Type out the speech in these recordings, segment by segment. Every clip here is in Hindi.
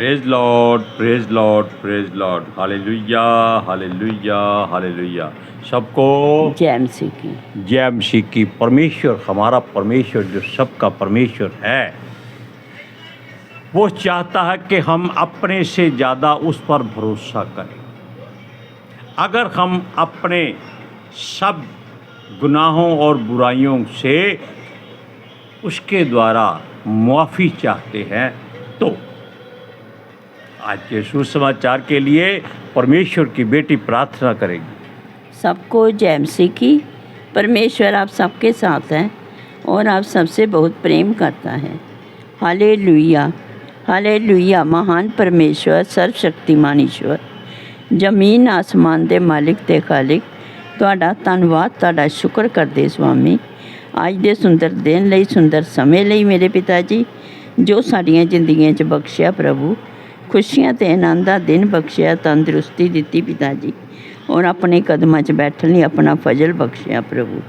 Praise Lord, praise Lord, praise Lord. Hallelujah, hallelujah, hallelujah. सबको जय मसीह की। जय मसीह की। परमेश्वर, हमारा परमेश्वर जो सबका परमेश्वर है, वो चाहता है कि हम अपने से ज़्यादा उस पर भरोसा करें। अगर हम अपने सब गुनाहों और बुराइयों से उसके द्वारा मुआफ़ी चाहते हैं तो आज के सुसमाचार के लिए परमेश्वर की बेटी प्रार्थना करेगी। सबको जय मसीह की। परमेश्वर आप सबके साथ हैं और आप सबसे बहुत प्रेम करता है। Hallelujah, hallelujah. महान परमेश्वर, सर्वशक्तिमान ईश्वर, जमीन आसमान दे मालिक ते खालिक, तुहाडा धन्नवाद, तुहाडा शुक्र करदे स्वामी अज दे सुंदर दिन लई, सुंदर समय लई मेरे पिता जी, जो साडियां जिंदगियां च बख्शिया प्रभु, खुशियां ते आनंद दा दिन बख्शिया, तंदुरुस्ती दित्ती पिता जी, और अपने कदमां च बैठण लई अपना फजल बख्शिया प्रभु।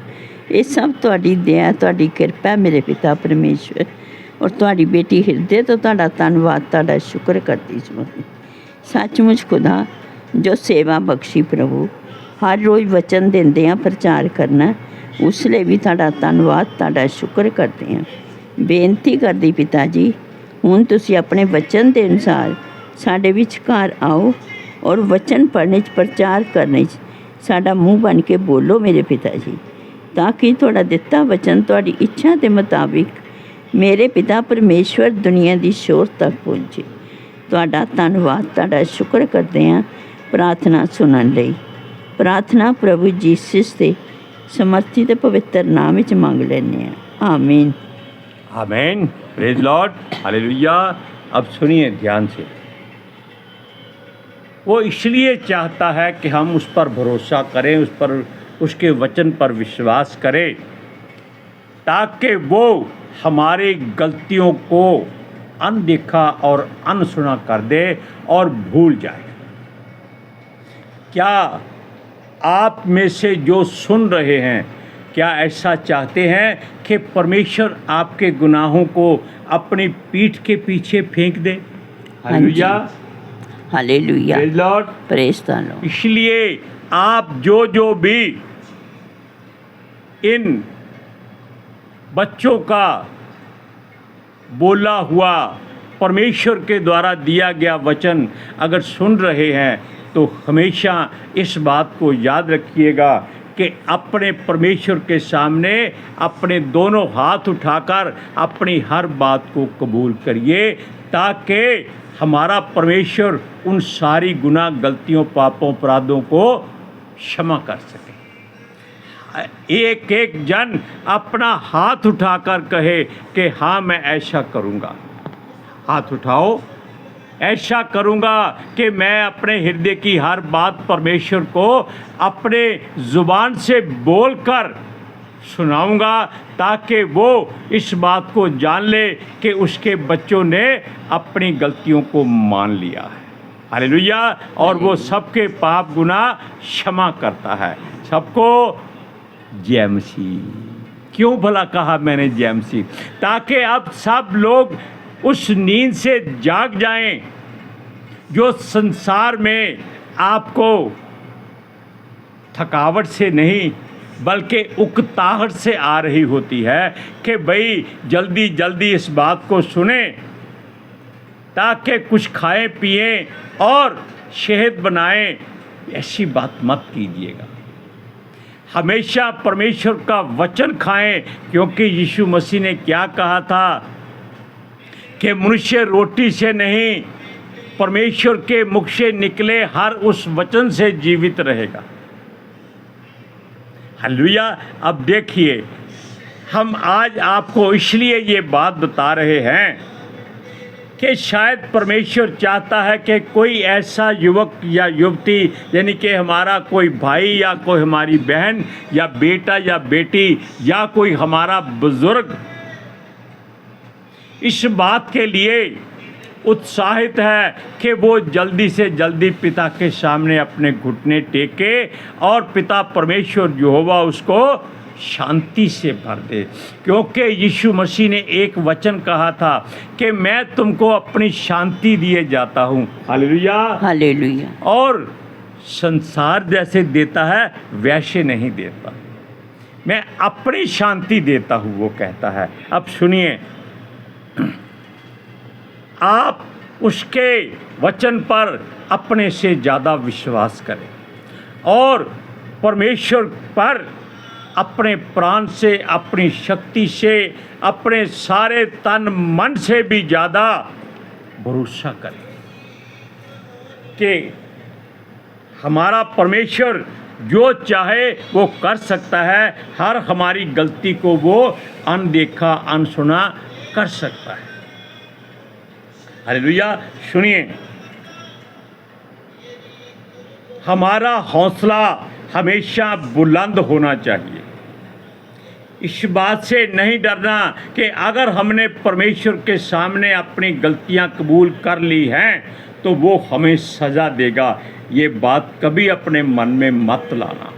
ये सब तुहाडी दया, तुहाडी किरपा मेरे पिता परमेश्वर, और तुहाडी बेटी हिरदे तो तुहाडा धन्नवाद, तुहाडा शुक्र करदी स्वामी। सचमुच खुदा जो सेवा बख्शी प्रभु, हर रोज़ वचन देंदियां प्रचार करना, उस लिए भी तुहाडा धन्नवाद, तुहाडा शुक्र करते हैं। बेनती करदी पिता जी, हुण तुसीं अपने वचन के अनुसार साडे विचकार आओ और वचन पढ़ने च, प्रचार करने च साडा मूँह बन के बोलो मेरे पिता जी, ताकि तुहाडा दिता वचन तुहाडी इच्छा के मुताबिक मेरे पिता परमेश्वर दुनिया की शोर तक पहुँचे। तुहाडा धन्नवाद, तुहाडा शुक्र करते हैं प्रार्थना सुनने लई। प्रार्थना प्रभु जीसस के समर्थी ते पवित्र नाम विच मंग लैने हैं, आमीन। आमीन। Praise Lord, hallelujah. अब सुनिए ध्यान से। वो इसलिए चाहता है कि हम उस पर भरोसा करें, उस पर, उसके वचन पर विश्वास करें, ताकि वो हमारी गलतियों को अनदेखा और अनसुना कर दे और भूल जाए। क्या आप में से जो सुन रहे हैं, क्या ऐसा चाहते हैं कि परमेश्वर आपके गुनाहों को अपनी पीठ के पीछे फेंक दे? Hallelujah, hallelujah, praise Lord, praise the Lord. इसलिए आप जो भी इन बच्चों का बोला हुआ परमेश्वर के द्वारा दिया गया वचन अगर सुन रहे हैं, तो हमेशा इस बात को याद रखिएगा कि अपने परमेश्वर के सामने अपने दोनों हाथ उठाकर अपनी हर बात को कबूल करिए, ताकि हमारा परमेश्वर उन सारी गुनाह, गलतियों, पापों, अपराधों को क्षमा कर सके। एक एक जन अपना हाथ उठाकर कहे कि हाँ मैं ऐसा करूँगा। हाथ उठाओ। ऐसा करूँगा कि मैं अपने हृदय की हर बात परमेश्वर को अपने ज़ुबान से बोलकर सुनाऊँगा, ताकि वो इस बात को जान ले कि उसके बच्चों ने अपनी गलतियों को मान लिया है। हालेलुया। और वो सबके पाप गुनाह क्षमा करता है। सबको जय मसीह। क्यों भला कहा मैंने जय मसीह? ताकि अब सब लोग उस नींद से जाग जाएं जो संसार में आपको थकावट से नहीं बल्कि उकताहट से आ रही होती है कि भाई जल्दी जल्दी इस बात को सुने, ताकि कुछ खाएं पिएं और सेहत बनाएं। ऐसी बात मत कीजिएगा। हमेशा परमेश्वर का वचन खाएं, क्योंकि यीशु मसीह ने क्या कहा था कि मनुष्य रोटी से नहीं, परमेश्वर के मुख से निकले हर उस वचन से जीवित रहेगा। हालेलुया। अब देखिए, हम आज आपको इसलिए ये बात बता रहे हैं कि शायद परमेश्वर चाहता है कि कोई ऐसा युवक या युवती, यानी कि हमारा कोई भाई या कोई हमारी बहन या बेटा या बेटी या कोई हमारा बुजुर्ग इस बात के लिए उत्साहित है कि वो जल्दी से जल्दी पिता के सामने अपने घुटने टेके और पिता परमेश्वर यहोवा उसको शांति से भर दे, क्योंकि यीशु मसीह ने एक वचन कहा था कि मैं तुमको अपनी शांति दिए जाता हूँ। हालेलुया। हालेलुया। और संसार जैसे देता है वैसे नहीं देता, मैं अपनी शांति देता हूँ, वो कहता है। अब सुनिए, आप उसके वचन पर अपने से ज़्यादा विश्वास करें और परमेश्वर पर अपने प्राण से, अपनी शक्ति से, अपने सारे तन मन से भी ज़्यादा भरोसा करें कि हमारा परमेश्वर जो चाहे वो कर सकता है। हर हमारी गलती को वो अनदेखा अनसुना कर सकता है। हालेलुया। सुनिए, हमारा हौसला हमेशा बुलंद होना चाहिए। इस बात से नहीं डरना कि अगर हमने परमेश्वर के सामने अपनी गलतियां कबूल कर ली हैं तो वो हमें सज़ा देगा। ये बात कभी अपने मन में मत लाना।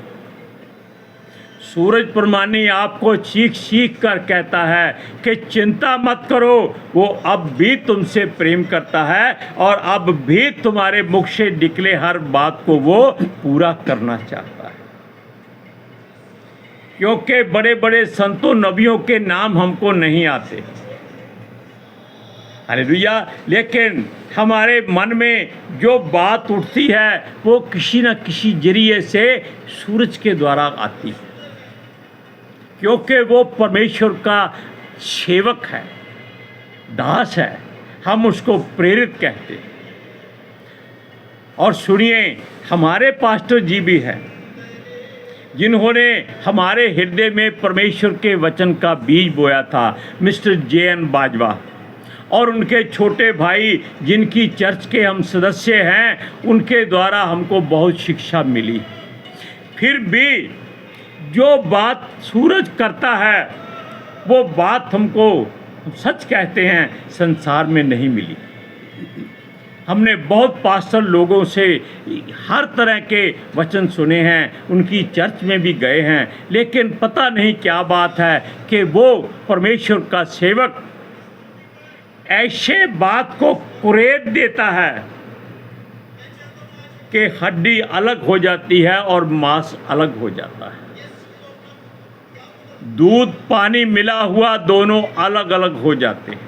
सूरज परमानी आपको चीख चीख कर कहता है कि चिंता मत करो, वो अब भी तुमसे प्रेम करता है और अब भी तुम्हारे मुख से निकले हर बात को वो पूरा करना चाहता है। क्योंकि बड़े बड़े संतों नबियों के नाम हमको नहीं आते, हालेलुया, लेकिन हमारे मन में जो बात उठती है वो किसी न किसी जरिए से सूरज के द्वारा आती है, क्योंकि वो परमेश्वर का सेवक है, दास है, हम उसको प्रेरित कहते हैं। और सुनिए, हमारे पास्टर जी भी हैं जिन्होंने हमारे हृदय में परमेश्वर के वचन का बीज बोया था, मिस्टर JN बाजवा, और उनके छोटे भाई जिनकी चर्च के हम सदस्य हैं, उनके द्वारा हमको बहुत शिक्षा मिली। फिर भी जो बात सूरज करता है वो बात हमको, सच कहते हैं, संसार में नहीं मिली। हमने बहुत पास्टर लोगों से हर तरह के वचन सुने हैं, उनकी चर्च में भी गए हैं, लेकिन पता नहीं क्या बात है कि वो परमेश्वर का सेवक ऐसे बात को कुरेद देता है कि हड्डी अलग हो जाती है और मांस अलग हो जाता है। दूध पानी मिला हुआ दोनों अलग अलग हो जाते हैं।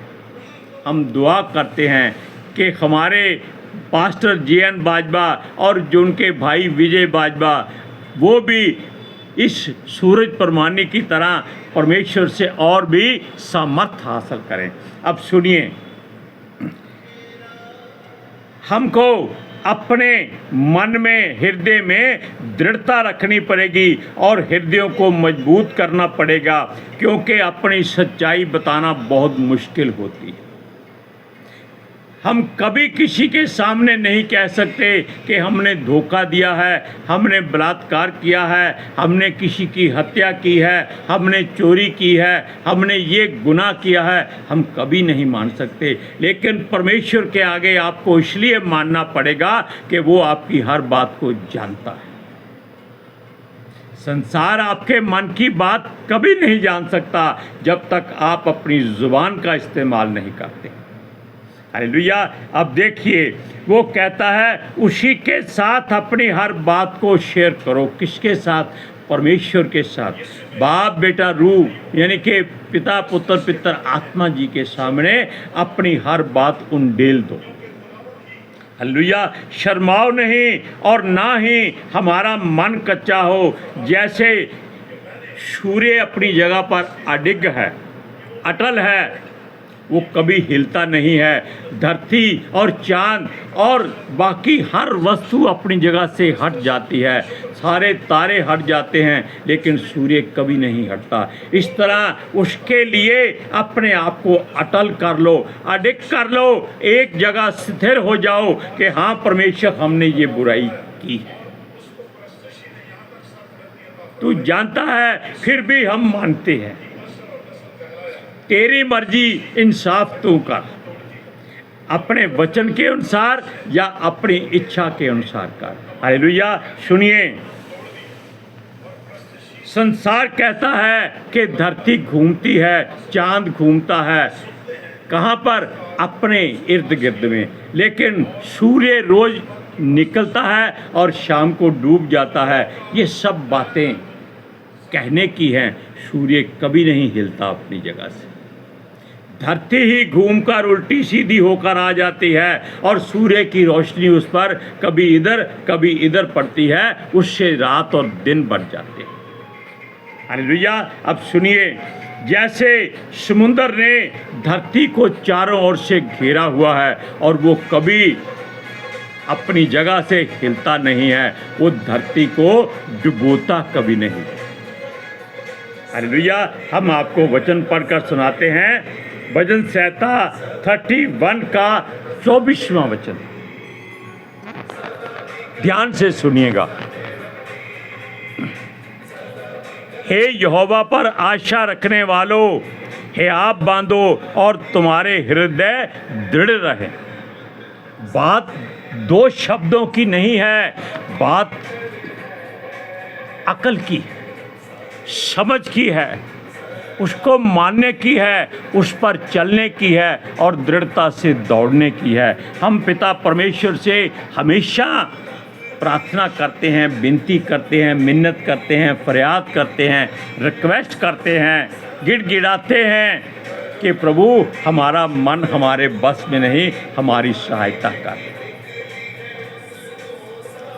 हम दुआ करते हैं कि हमारे पास्टर JN बाजवा और जो उनके भाई विजय बाजवा, वो भी इस सूरज परमानी की तरह परमेश्वर से और भी सामर्थ हासिल करें। अब सुनिए, हमको अपने मन में, हृदय में दृढ़ता रखनी पड़ेगी और हृदयों को मजबूत करना पड़ेगा, क्योंकि अपनी सच्चाई बताना बहुत मुश्किल होती है। हम कभी किसी के सामने नहीं कह सकते कि हमने धोखा दिया है, हमने बलात्कार किया है, हमने किसी की हत्या की है, हमने चोरी की है, हमने ये गुनाह किया है। हम कभी नहीं मान सकते, लेकिन परमेश्वर के आगे आपको इसलिए मानना पड़ेगा कि वो आपकी हर बात को जानता है। संसार आपके मन की बात कभी नहीं जान सकता जब तक आप अपनी ज़ुबान का इस्तेमाल नहीं करते। हालेलुया। अब देखिए, वो कहता है उसी के साथ अपनी हर बात को शेयर करो। किसके साथ? परमेश्वर के साथ। बाप बेटा रूह यानी कि पिता पुत्र पितर आत्मा जी के सामने अपनी हर बात उंडेल दो। हालेलुया। शर्माओ नहीं और ना ही हमारा मन कच्चा हो। जैसे सूर्य अपनी जगह पर अडिग है, अटल है, वो कभी हिलता नहीं है। धरती और चांद और बाकी हर वस्तु अपनी जगह से हट जाती है, सारे तारे हट जाते हैं, लेकिन सूर्य कभी नहीं हटता। इस तरह उसके लिए अपने आप को अटल कर लो, अडिग कर लो, एक जगह स्थिर हो जाओ कि हाँ परमेश्वर, हमने ये बुराई की, तू जानता है, फिर भी हम मानते हैं। तेरी मर्जी, इंसाफ तू कर, अपने वचन के अनुसार या अपनी इच्छा के अनुसार कर। हालेलुया। सुनिए, संसार कहता है कि धरती घूमती है, चांद घूमता है, कहाँ पर? अपने इर्द गिर्द में। लेकिन सूर्य रोज निकलता है और शाम को डूब जाता है। ये सब बातें कहने की हैं। सूर्य कभी नहीं हिलता अपनी जगह से। धरती ही घूमकर उल्टी सीधी होकर आ जाती है और सूर्य की रोशनी उस पर कभी इधर पड़ती है, उससे रात और दिन बढ़ जाते हैं। हालेलुया। अब सुनिए, जैसे समुद्र ने धरती को चारों ओर से घेरा हुआ है और वो कभी अपनी जगह से हिलता नहीं है, वो धरती को डुबोता कभी नहीं। हालेलुया। हम आपको वचन पढ़कर सुनाते हैं। भजन संहिता 31 का 24वां वचन, ध्यान से सुनिएगा। हे यहोवा पर आशा रखने वालों, हे आप बांधो और तुम्हारे हृदय दृढ़ रहे। बात दो शब्दों की नहीं है, बात अकल की, समझ की है, उसको मानने की है, उस पर चलने की है और दृढ़ता से दौड़ने की है। हम पिता परमेश्वर से हमेशा प्रार्थना करते हैं, विनती करते हैं, मिन्नत करते हैं, फरियाद करते हैं, रिक्वेस्ट करते हैं, गिड़गिड़ाते हैं कि प्रभु हमारा मन हमारे बस में नहीं, हमारी सहायता कर।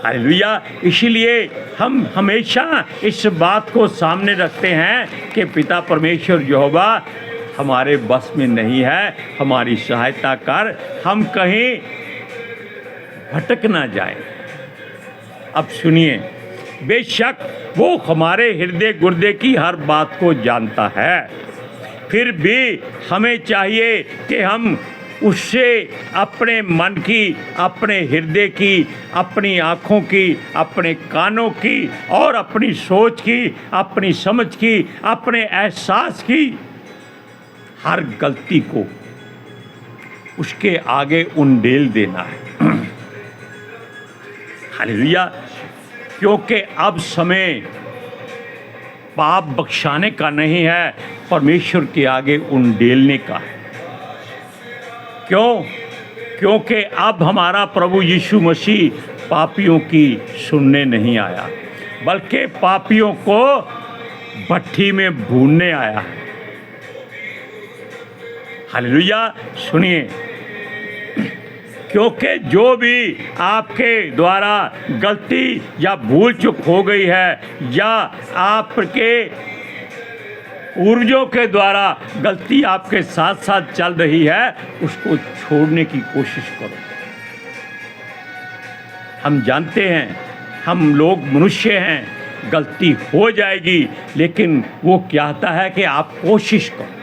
हालेलुया। इसीलिए हम हमेशा इस बात को सामने रखते हैं कि पिता परमेश्वर यहोवा हमारे बस में नहीं है, हमारी सहायता कर, हम कहीं भटक ना जाए। अब सुनिए, बेशक वो हमारे हृदय गुर्दे की हर बात को जानता है, फिर भी हमें चाहिए कि हम उससे अपने मन की, अपने हृदय की, अपनी आँखों की, अपने कानों की और अपनी सोच की, अपनी समझ की, अपने एहसास की हर गलती को उसके आगे उंडेल देना है। हालेलुया। क्योंकि अब समय पाप बख्शाने का नहीं है, परमेश्वर के आगे उंडेलने का है। क्यों? क्योंकि अब हमारा प्रभु यीशु मसीह पापियों की सुनने नहीं आया, बल्कि पापियों को भट्ठी में भूनने आया है। हालेलुया। सुनिए, क्योंकि जो भी आपके द्वारा गलती या भूल चूक हो गई है या आपके पूर्वजों के द्वारा गलती आपके साथ साथ चल रही है, उसको छोड़ने की कोशिश करो। हम जानते हैं, हम लोग मनुष्य हैं, गलती हो जाएगी, लेकिन वो कहता है कि आप कोशिश करो।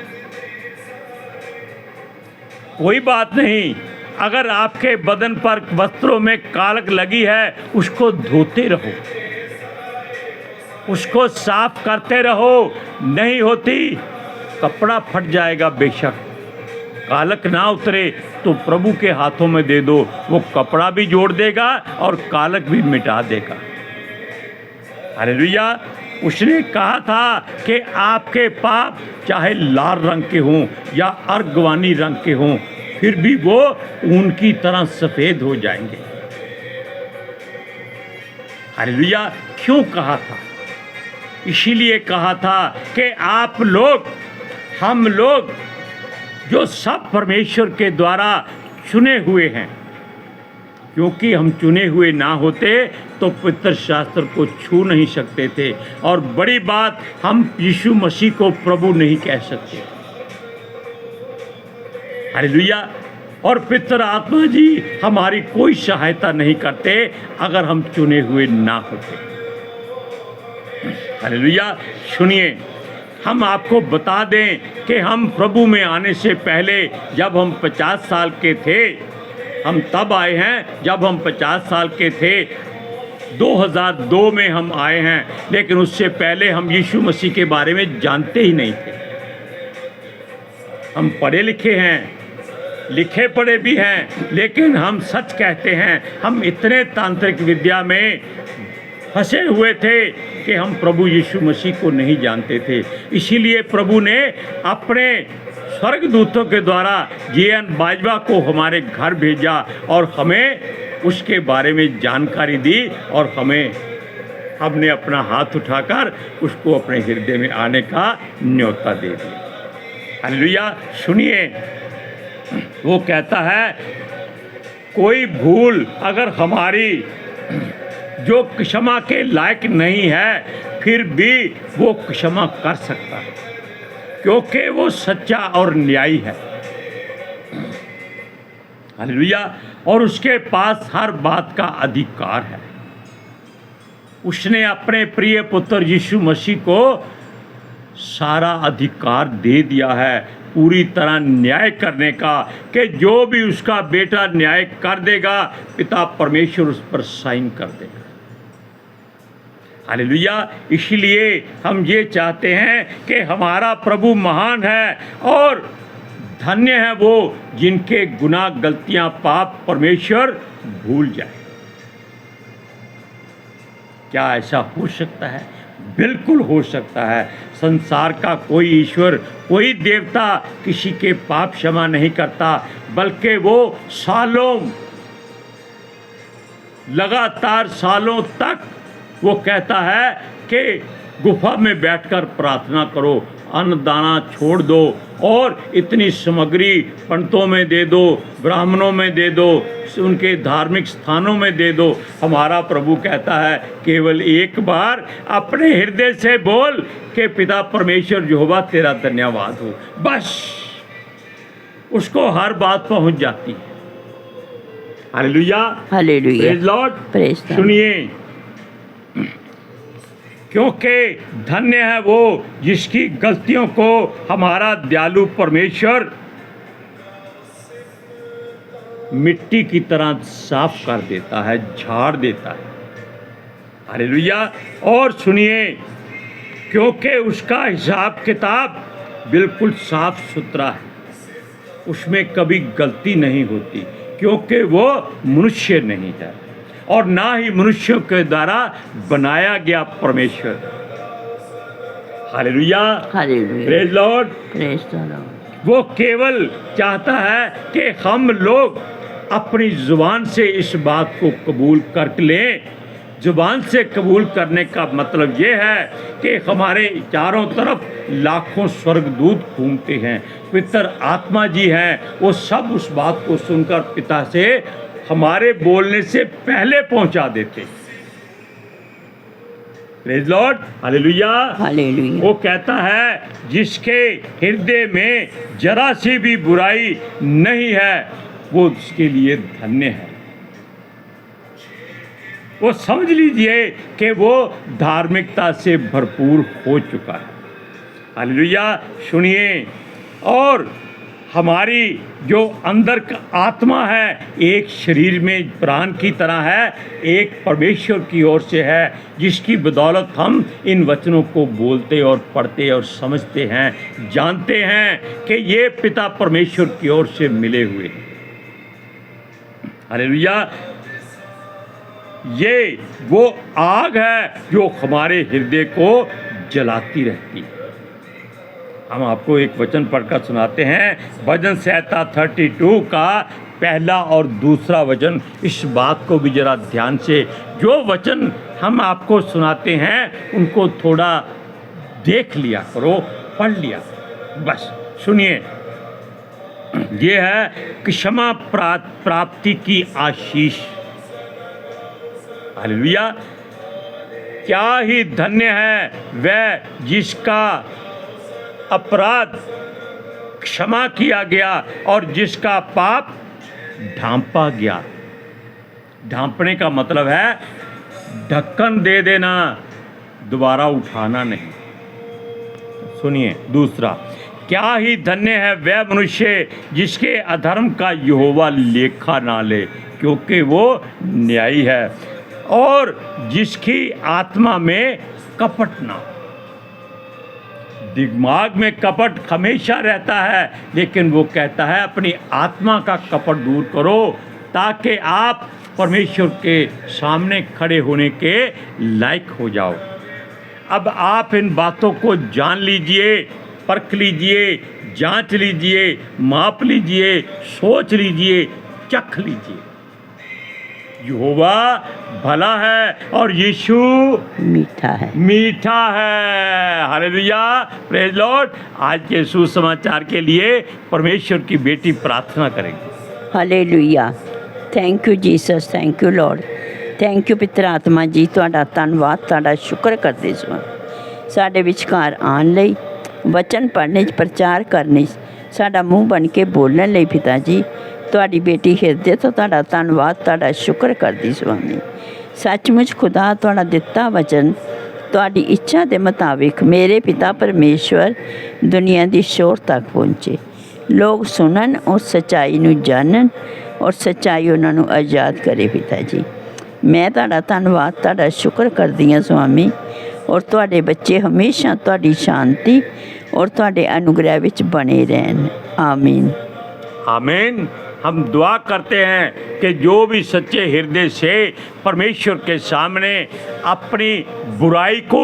कोई बात नहीं, अगर आपके बदन पर वस्त्रों में कालक लगी है, उसको धोते रहो, उसको साफ करते रहो। नहीं होती, कपड़ा फट जाएगा, बेशक कालक ना उतरे तो प्रभु के हाथों में दे दो, वो कपड़ा भी जोड़ देगा और कालक भी मिटा देगा। हालेलुया। उसने कहा था कि आपके पाप चाहे लाल रंग के हों या अर्गवानी रंग के हों, फिर भी वो ऊन की तरह सफ़ेद हो जाएंगे। हालेलुया। क्यों कहा था? इसीलिए कहा था कि आप लोग, हम लोग जो सब परमेश्वर के द्वारा चुने हुए हैं, क्योंकि हम चुने हुए ना होते तो पवित्र शास्त्र को छू नहीं सकते थे, और बड़ी बात, हम यीशु मसीह को प्रभु नहीं कह सकते। हालेलुया। और पितर आत्मा जी हमारी कोई सहायता नहीं करते अगर हम चुने हुए ना होते। हालेलुया। सुनिए, हम आपको बता दें कि हम प्रभु में आने से पहले जब हम 50 साल के थे, हम तब आए हैं जब हम 50 साल के थे। 2002 में हम आए हैं, लेकिन उससे पहले हम यीशु मसीह के बारे में जानते ही नहीं थे। हम पढ़े लिखे हैं, लिखे पढ़े भी हैं, लेकिन हम सच कहते हैं, हम इतने तांत्रिक विद्या में फंसे हुए थे कि हम प्रभु यीशु मसीह को नहीं जानते थे। इसीलिए प्रभु ने अपने स्वर्गदूतों के द्वारा जे.एन. बाजवा को हमारे घर भेजा और हमें उसके बारे में जानकारी दी और हमने अपना हाथ उठाकर उसको अपने हृदय में आने का न्योता दे दिया। हालेलुया। सुनिए, वो कहता है कोई भूल अगर हमारी जो क्षमा के लायक नहीं है फिर भी वो क्षमा कर सकता है, क्योंकि वो सच्चा और न्यायी है। हालेलुया। और उसके पास हर बात का अधिकार है। उसने अपने प्रिय पुत्र यीशु मसीह को सारा अधिकार दे दिया है पूरी तरह न्याय करने का, कि जो भी उसका बेटा न्याय कर देगा पिता परमेश्वर उस पर साइन कर देगा। हालेलुया। इसलिए हम ये चाहते हैं कि हमारा प्रभु महान है और धन्य है वो जिनके गुनाह गलतियां पाप परमेश्वर भूल जाए। क्या ऐसा हो सकता है? बिल्कुल हो सकता है। संसार का कोई ईश्वर, कोई देवता किसी के पाप क्षमा नहीं करता, बल्कि वो लगातार सालों तक वो कहता है कि गुफा में बैठकर प्रार्थना करो, अन्न दाना छोड़ दो और इतनी सामग्री पंडितों में दे दो, ब्राह्मणों में दे दो, उनके धार्मिक स्थानों में दे दो। हमारा प्रभु कहता है केवल एक बार अपने हृदय से बोल कि पिता परमेश्वर यहोवा तेरा धन्यवाद हो, बस उसको हर बात पहुंच जाती है। Hallelujah. Hallelujah. Praise Lord. Praise the Lord. सुनिए, क्योंकि धन्य है वो जिसकी गलतियों को हमारा दयालु परमेश्वर मिट्टी की तरह साफ कर देता है, झाड़ देता है। हालेलुया। और सुनिए, क्योंकि उसका हिसाब किताब बिल्कुल साफ सुथरा है, उसमें कभी गलती नहीं होती, क्योंकि वो मनुष्य नहीं है और ना ही मनुष्यों के द्वारा बनाया गया परमेश्वर। Hallelujah. Hallelujah. Praise Lord. Praise the Lord. वो केवल चाहता है कि हम लोग अपनी जुबान से इस बात को कबूल कर लें। जुबान से कबूल करने का मतलब ये है कि हमारे चारों तरफ लाखों स्वर्गदूत घूमते हैं, पवित्र आत्मा जी हैं, वो सब उस बात को सुनकर पिता से हमारे बोलने से पहले पहुंचा देते। Praise Lord. हालेलुया। हालेलुया। वो कहता है जिसके हृदय में जरा सी भी बुराई नहीं है वो उसके लिए धन्य है। वो समझ लीजिए कि वो धार्मिकता से भरपूर हो चुका है। हालेलुया। सुनिए, और हमारी जो अंदर का आत्मा है एक शरीर में प्राण की तरह है, एक परमेश्वर की ओर से है, जिसकी बदौलत हम इन वचनों को बोलते और पढ़ते और समझते हैं, जानते हैं कि ये पिता परमेश्वर की ओर से मिले हुए हैं। हालेलुया। ये वो आग है जो हमारे हृदय को जलाती रहती है। हम आपको एक वचन पढ़कर सुनाते हैं, भजन संहिता 32 का पहला और दूसरा वचन। इस बात को भी जरा ध्यान से, जो वचन हम आपको सुनाते हैं उनको थोड़ा देख लिया करो, पढ़ लिया, बस सुनिए। ये है क्षमा प्राप्ति की आशीष। हालेलुया। क्या ही धन्य है वह जिसका अपराध क्षमा किया गया और जिसका पाप ढांपा गया। ढांपने का मतलब है ढक्कन दे देना, दोबारा उठाना नहीं। सुनिए दूसरा, क्या ही धन्य है वह मनुष्य जिसके अधर्म का यहोवा लेखा ना ले, क्योंकि वो न्यायी है, और जिसकी आत्मा में कपट ना। दिमाग में कपट हमेशा रहता है, लेकिन वो कहता है अपनी आत्मा का कपट दूर करो, ताकि आप परमेश्वर के सामने खड़े होने के लायक हो जाओ। अब आप इन बातों को जान लीजिए, परख लीजिए, जांच लीजिए, माप लीजिए, सोच लीजिए, चख लीजिए। यहोवा भला है और यीशु मीठा है। मीठा है। Hallelujah, praise Lord. आज के सुसमाचार के लिए परमेश्वर की बेटी प्रार्थना करेगी। Hallelujah. Thank you Jesus, thank you Lord, thank you पितर आत्मा जी, ਤੁਹਾਡਾ ਧੰਨਵਾਦ, ਤੁਹਾਡਾ ਸ਼ੁਕਰ ਕਰਦੇ ਹਾਂ ਸਾਡੇ ਵਿਚਕਾਰ ਆਉਣ ਲਈ, ਵਚਨ ਪੜ੍ਹਨੇ 'ਚ, ਪ੍ਰਚਾਰ ਕਰਨੇ 'ਚ, ਸਾਡਾ ਮੂੰਹ ਬਣ ਕੇ ਬੋਲਣ ਲਈ ਪਿਤਾ ਜੀ ਤੁਹਾਡੀ ਬੇਟੀ ਹਿਰਦੇ ਤੋਂ ਤੁਹਾਡਾ ਧੰਨਵਾਦ, ਤੁਹਾਡਾ ਸ਼ੁਕਰ ਕਰਦੀ ਸੁਆਮੀ। ਸੱਚਮੁੱਚ ਖੁਦਾ ਤੁਹਾਡਾ ਦਿੱਤਾ ਵਚਨ ਤੁਹਾਡੀ ਇੱਛਾ ਦੇ ਮੁਤਾਬਿਕ ਮੇਰੇ ਪਿਤਾ ਪਰਮੇਸ਼ਵਰ ਦੁਨੀਆ ਦੀ ਸ਼ੋਰ ਤੱਕ ਪਹੁੰਚੇ, ਲੋਕ ਸੁਣਨ ਔਰ ਸੱਚਾਈ ਨੂੰ ਜਾਣਨ ਔਰ ਸੱਚਾਈ ਉਹਨਾਂ ਨੂੰ ਆਜ਼ਾਦ ਕਰੇ ਪਿਤਾ ਜੀ। ਮੈਂ ਤੁਹਾਡਾ ਧੰਨਵਾਦ, ਤੁਹਾਡਾ ਸ਼ੁਕਰ ਕਰਦੀ ਹਾਂ ਸੁਆਮੀ। ਔਰ ਤੁਹਾਡੇ ਬੱਚੇ ਹਮੇਸ਼ਾ ਤੁਹਾਡੀ ਸ਼ਾਂਤੀ ਔਰ ਤੁਹਾਡੇ ਅਨੁਗ੍ਰਹਿ ਵਿੱਚ ਬਣੇ ਰਹਿਣ। आमीन। आमीन। हम दुआ करते हैं कि जो भी सच्चे हृदय से परमेश्वर के सामने अपनी बुराई को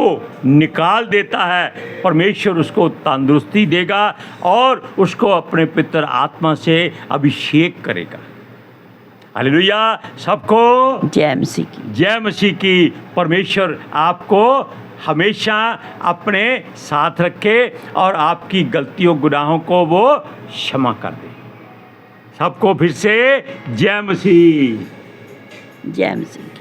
निकाल देता है, परमेश्वर उसको तंदुरुस्ती देगा और उसको अपने पितर आत्मा से अभिषेक करेगा। हालेलुया। सबको जय मसीह की। जय मसीह की। परमेश्वर आपको हमेशा अपने साथ रखे और आपकी गलतियों गुनाहों को वो क्षमा कर दे। सबको फिर से जय मसीह। जय मसीह की।